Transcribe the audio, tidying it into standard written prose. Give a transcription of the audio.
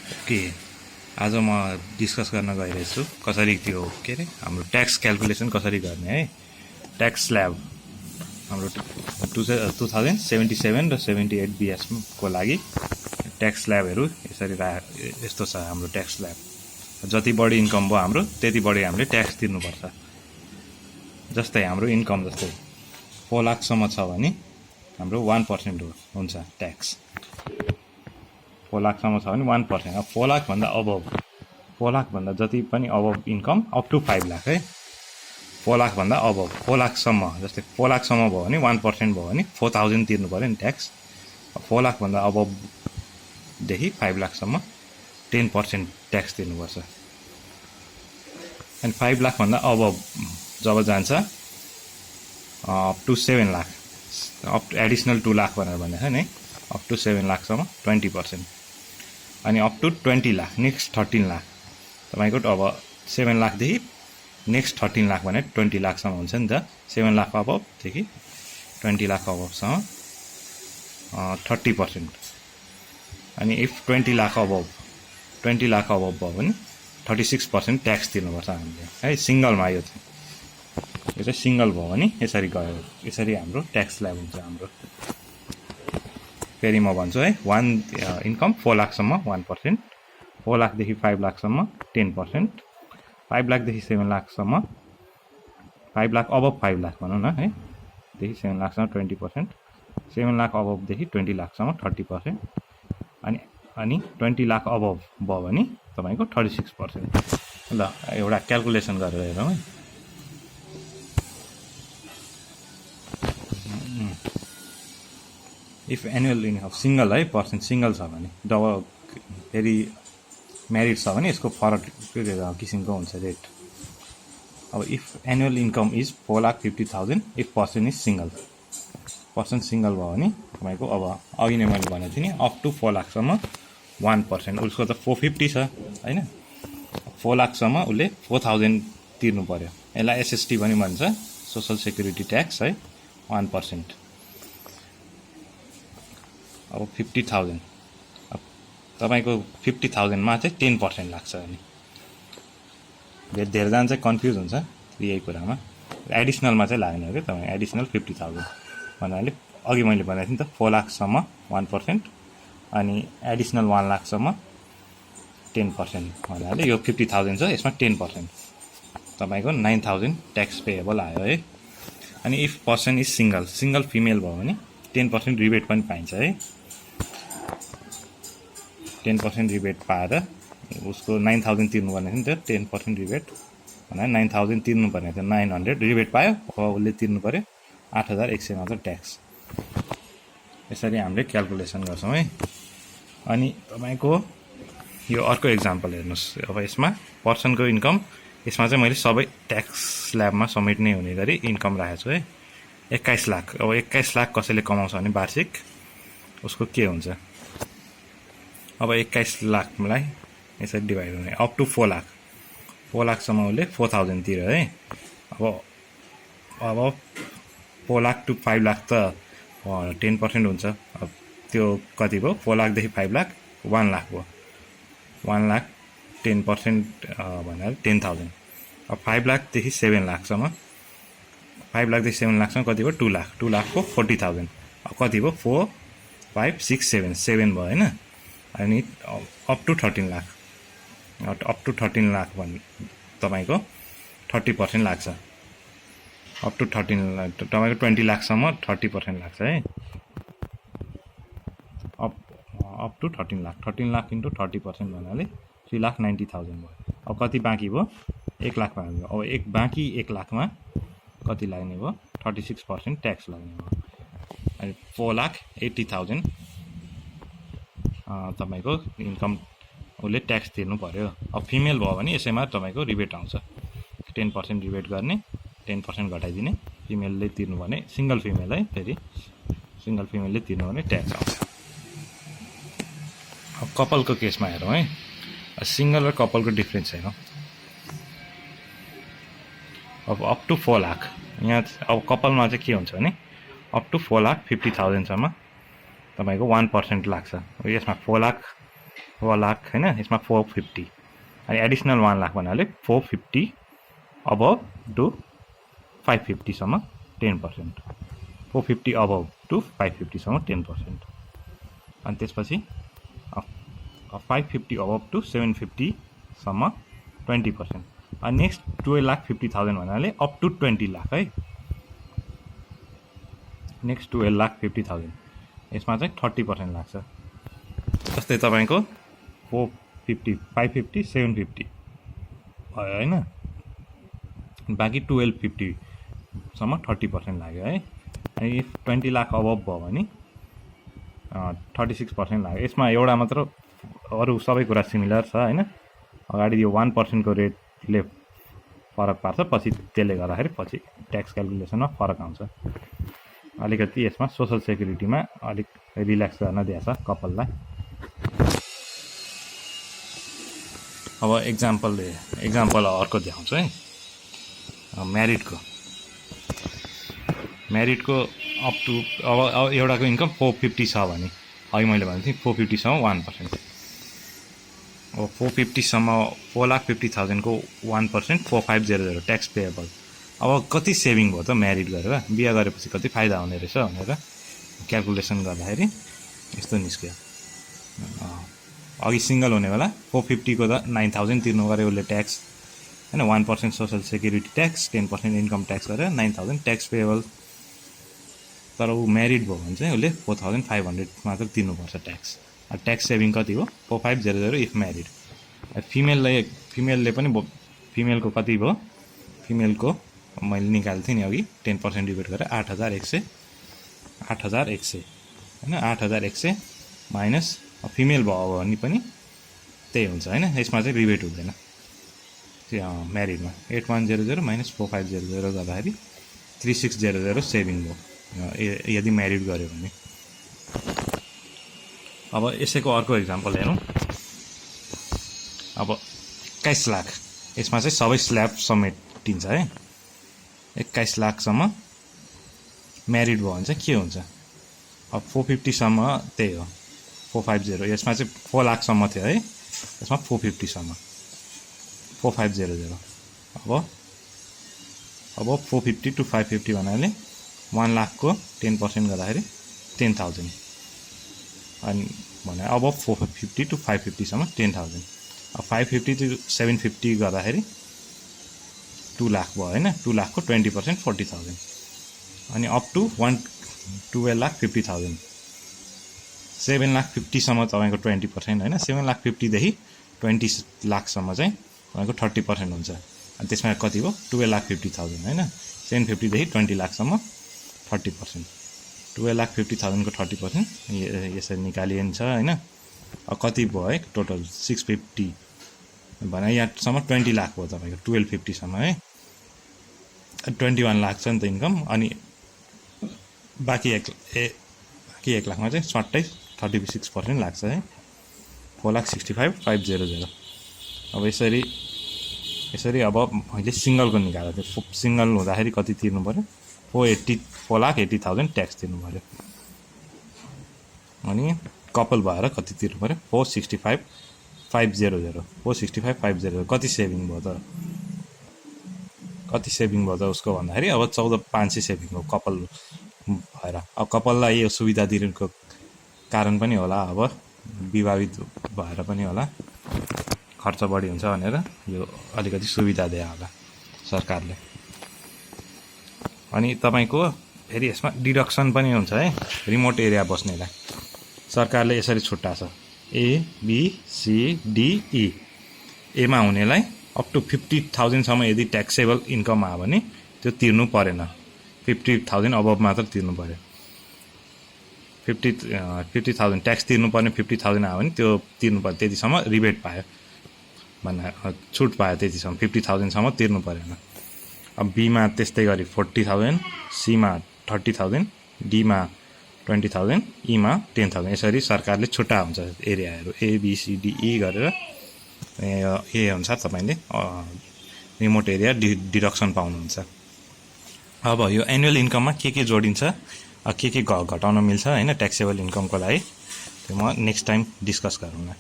Okay, आज म discuss गर्न गइरहेछु कसरी त्यो के अरे हाम्रो ट्याक्स क्याल्कुलेसन कसरी गर्ने है। ट्याक्स स्ल्याब हाम्रो 2077 र 78 BSको लागि ट्याक्स स्ल्याबहरू यसरी यस्तो छ हाम्रो ट्याक्स स्ल्याब। जति बढी इन्कम भयो हाम्रो त्यति बढी हामीले ट्याक्स तिर्नुपर्छ। जस्तै हाम्रो इन्कम जस्तै 4 लाखसम्म छ भने हाम्रो 1% हुन्छ ट्याक्स। 4 लाखसम्म छ भने 1%। अब 4 लाखभन्दा अबभ 4 लाखभन्दा जति पनि अबभ इन्कम अप टु 5 लाख है। 4 लाखभन्दा अबभ 4 लाखसम्म जस्तै 4 लाखसम्म भयो भने 1% भयो भने 4000 तिर्नु पऱ्यो नि ट्याक्स। 4 लाखभन्दा अबभदेखि 5 लाखसम्म 10% ट्याक्स तिर्नुपर्छ। अनि 5 लाखभन्दा अबभ जब जान्छ up to 7 lakh, up to additional 2 lakh भनेर भनेको छ नि, अप टु 7 लाखसम्म 20%। अनि up to 20 lakh next 13 lakh तपाईँको अब 7 लाखदेखि नेक्स्ट 13 लाख भने 20 लाखसम्म हुन्छ नि त। 7 लाख अबभदेखि 20 लाख अबभसम्म 30%। अनि इफ 20 लाख अबभ भयो भने 36% ट्याक्स तिर्नुपर्छ हामीले है। सिङ्गलमा यो चाहिँ सिङ्गल भयो भने यसरी गयो, यसरी हाम्रो ट्याक्स स्ल्याब हुन्छ हाम्रो। फेरि म भन्छु है, इन्कम 4 लाखसम्म 1%, 4 लाखदेखि 5 लाखसम्म 10%, 5 लाखदेखि 7 लाखसम्म 5 लाख अबभ 5 लाख भनौँ न है, देखि 7 लाखसम्म 20%, 7 लाख अबभदेखि 20 लाखसम्म 30%, अनि 20 लाख अबभ भयो भने तपाईँको 36%। ल एउटा क्याल्कुलेसन गरेर हेरौँ है। इफ एनुअल इन्कम सिङ्गल है पर्सेन्ट सिङ्गल छ भने, डबल फेरि म्यारिड छ भने यसको फरक किसिमको हुन्छ रेट। अब if annual income is 4,50,000 if person is single, person single भयो भने तपाईँको अब अघि नै मैले भनेको थिएँ नि अप टु 4 लाखसम्म 1%। उसको त 450 छ होइन, 4 लाखसम्म उसले 4000 तिर्नु पऱ्यो। यसलाई SST पनि भन्छ, सोसल सेक्युरिटी ट्याक्स है, 1%। अब 50,000, अब तपाईँको 50,000मा चाहिँ 10% लाग्छ। अनि धेरैजना चाहिँ कन्फ्युज हुन्छ यही कुरामा। एडिसनलमा चाहिँ लाग्ने हो कि तपाईँ एडिसनल 50,000 भन्नाले अघि मैले भनेको थिएँ नि त 4 लाखसम्म 1%, अनि एडिसनल 1 लाखसम्म 10% भन्नाले यो 50,000 छ, यसमा 10% तपाईँको 9,000 ट्याक्स पेएबल आयो है। अनि if person is single female भयो भने 10% रिबेट पनि पाइन्छ है। 10% रिबेट पाएर उसको 9,000 तिर्नुपर्ने थियो नि त, 10% रिबेट भनेर 9,000 तिर्नुपर्ने थियो, 900 रिबेट पायो, अब उसले तिर्नु पऱ्यो 8,100 मात्र ट्याक्स। यसरी हामीले क्याल्कुलेसन गर्छौँ है। अनि तपाईँको यो अर्को इक्जाम्पल हेर्नुहोस्। अब यसमा पर्सनको इन्कम, यसमा चाहिँ मैले सबै ट्याक्स स्ल्याबमा समेट्ने हुने गरी इन्कम राखेको छु है। 21 लाख, अब 21 लाख कसैले कमाउँछ भने वार्षिक उसको के हुन्छ। अब 21 लाखलाई यसरी डिभाइड हुने अप टु 4 लाख, 4 लाखसम्म उसले 4000 तिर्यो है। अब 4 लाख टु 5 लाख त 10% हुन्छ। अब त्यो कति भयो, 4 लाखदेखि 5 लाख 1 लाख भयो, 1 लाख 10% भनेर 10,000। अब 5 लाखदेखि 7 लाखसम्म, 5 लाखदेखि 7 लाखसम्म कति भयो, 2 लाख, 2 लाखको 40,000। अब कति भयो, 4, 5, 6, 7 भयो होइन। अनि up to 13 lakh, up to 13 lakh भने तपाईँको 30% लाग्छ। अप टु 13 लाख तपाईँको 20 लाखसम्म 30% लाग्छ है। Up to 13 lakh, 13 lakh into 30% भन्नाले 3,90,000 भयो। अब कति बाँकी भयो, 1 लाख बाँकी भयो। अब बाँकी 1 लाखमा कति लाग्ने भयो, 36% ट्याक्स लाग्ने भयो। अनि 4,80,000 तपाईँको इन्कम उसले ट्याक्स तिर्नु पऱ्यो। अब फिमेल भयो भने यसैमा तपाईँको रिबेट आउँछ, 10% रिबेट गर्ने, 10% घटाइदिने, फिमेलले तिर्नु भने, सिङ्गल फिमेल है, फेरि सिङ्गल फिमेलले तिर्नु भने ट्याक्स आउँछ। अब कपालको केसमा हेरौँ है, सिङ्गल र कपालको डिफ्रेन्स हेरौँ। अब अप टु 4 लाख, यहाँ अब कपालमा चाहिँ के हुन्छ भने अप टु 4,50,000 सम्म तपाईँको 1% लाग्छ। यसमा 4 लाख लाख होइन, यसमा 450 अनि एडिसनल 1 लाख भन्नाले 450 अबभ टु 550 सम्म 10%, 450 अबभ टु 550 सम्म 10%, अनि त्यसपछि 550 अबभ टु 750 सम्म 20%, अनि नेक्स्ट 12,50,000 भन्नाले अप टु 20 लाख है। नेक्स्ट 12,50,000 यसमा चाहिँ 30% लाग्छ। जस्तै तपाईँको 450, 550, 750 भयो होइन, बाँकी 1250 सम्म 30% लाग्यो है। अनि 20 लाख अबभ भयो भने 36% लाग्यो। यसमा एउटा मात्र अरू सबै कुरा सिमिलर छ होइन। अगाडि यो 1% को रेटले फरक पार्छ, पछि त्यसले गर्दाखेरि पछि ट्याक्स क्यालकुलेसनमा फरक आउँछ। अलिकति यसमा सोसल सेक्युरिटीमा अलिक रिल्याक्स गर्न दिएछ कपाललाई। अब एक्जाम्पल अर्को देखाउँछु है, म्यारिडको अप टु अब एउटाको इन्कम 450 छ भने, अघि मैले भनेको थिएँ 450 सम्म 1%, अब 450 सम्म 4,50,000 को 1% 4,500 ट्याक्स पेएबल। अब कति सेभिङ भयो त म्यारिड गरेर, बिहा गरेपछि कति फाइदा हुने रहेछ भनेर क्यालकुलेसन गर्दाखेरि यस्तो निस्क्यो। अघि सिङ्गल हुने बेला 450 को त 9,000 तिर्नु गऱ्यो उसले ट्याक्स होइन, 1% social security tax, 10% income tax गरेर 9,000 ट्याक्स पेएबल। तर ऊ म्यारिड भयो भने चाहिँ उसले 4,500 मात्र तिर्नुपर्छ ट्याक्स। ट्याक्स सेभिङ कति हो 4,500 इफ म्यारिड। फिमेलले पनि फिमेलको कति भयो, फिमेलको मैले निकालेको थिएँ नि अघि 10% डिभाइड गरेर 8,100 होइन, 8,100 माइनस फिमेल भयो भने पनि त्यही हुन्छ होइन। यसमा चाहिँ रिबेट हुँदैन म्यारिडमा। 8100 माइनस 4,500 गर्दाखेरि 3,600 सेभिङ भयो यदि म्यारिड गऱ्यो भने। अब यसैको अर्को इक्जाम्पल हेरौँ। अब 21 लाख, यसमा चाहिँ सबै स्ल्याब समेटिन्छ है। 21 लाखसम्म म्यारिड भयो भने चाहिँ के हुन्छ, अब 450 सम्म त्यही हो 450, यसमा चाहिँ 4 लाखसम्म थियो है, यसमा 450 सम्म 4,500। अब 450 टु 550 भन्नाले 1 लाखको 10% गर्दाखेरि 10,000, अनि भने अब 450 टु 550 सम्म 10,000। अब 550 टु 750 गर्दाखेरि 2 लाख भयो होइन, 2 लाखको 20% 40,000, अनि अप टु 12,50,000, 7,50,000 सम्म तपाईँको 20% होइन, 7,50,000देखि 20 लाखसम्म चाहिँ तपाईँको 30% हुन्छ। अनि त्यसमा कति भयो 12,50,000 होइन, 750,000देखि 20 लाखसम्म 30%, 12,50,000 को 30% यसरी निकालिन्छ होइन। अब कति भयो है टोटल 650 भने यहाँसम्म 20 लाख भयो तपाईँको 1250 सम्म है। 21 लाख छ नि त इन्कम, अनि बाँकी एक लाखमा चाहिँ सट्टै 36% लाग्छ है, 4,65,500। अब यसरी अब मैले सिङ्गलको निकालेको थिएँ। सिङ्गल हुँदाखेरि कति तिर्नु पऱ्यो 4,80,000 ट्याक्स तिर्नु पऱ्यो, अनि कपाल भएर कति तिर्नु पऱ्यो 4,65,500। 4,65,500 कति सेभिङ भयो त उसको भन्दाखेरि अब 14,500 सेभिङ हो कपाल भएर। अब कपाललाई यो सुविधा दिनुको कारण पनि होला, अब विवाहित भएर पनि होला, खर्च बढी हुन्छ भनेर यो अलिकति सुविधा दिए होला सरकारले। अनि तपाईँको फेरि यसमा डिडक्सन पनि हुन्छ है, रिमोट एरिया बस्नेलाई सरकारले यसरी छुट्टाछ A, B, C, D, E। एमा हुनेलाई अप टु 50,000 सम्म यदि ट्याक्सेबल इन्कम आयो भने त्यो तिर्नु परेन, 50,000 अबभ मात्र तिर्नु पऱ्यो। 50,000 ट्याक्स तिर्नु पर्ने 50,000 आयो भने त्यो तिर्नु पर्यो, त्यतिसम्म रिबेट पायो भन्ने छुट पायो, त्यतिसम्म 50,000 सम्म तिर्नु परेन। अब बीमा त्यस्तै गरी 40,000, सीमा 30,000, डीमा 20,000, ईमा 10,000, यसरी सरकारले छुट्टा हुन्छ एरियाहरू ABCDE गरेर। ए अनुसार तपाईँले रिमोट एरिया डिडक्सन पाउनुहुन्छ। अब यो एनुअल इन्कममा के जोडिन्छ, के घटाउन मिल्छ होइन ट्याक्सेबल इन्कमको लागि, त्यो म नेक्स्ट टाइम डिस्कस गरौँला।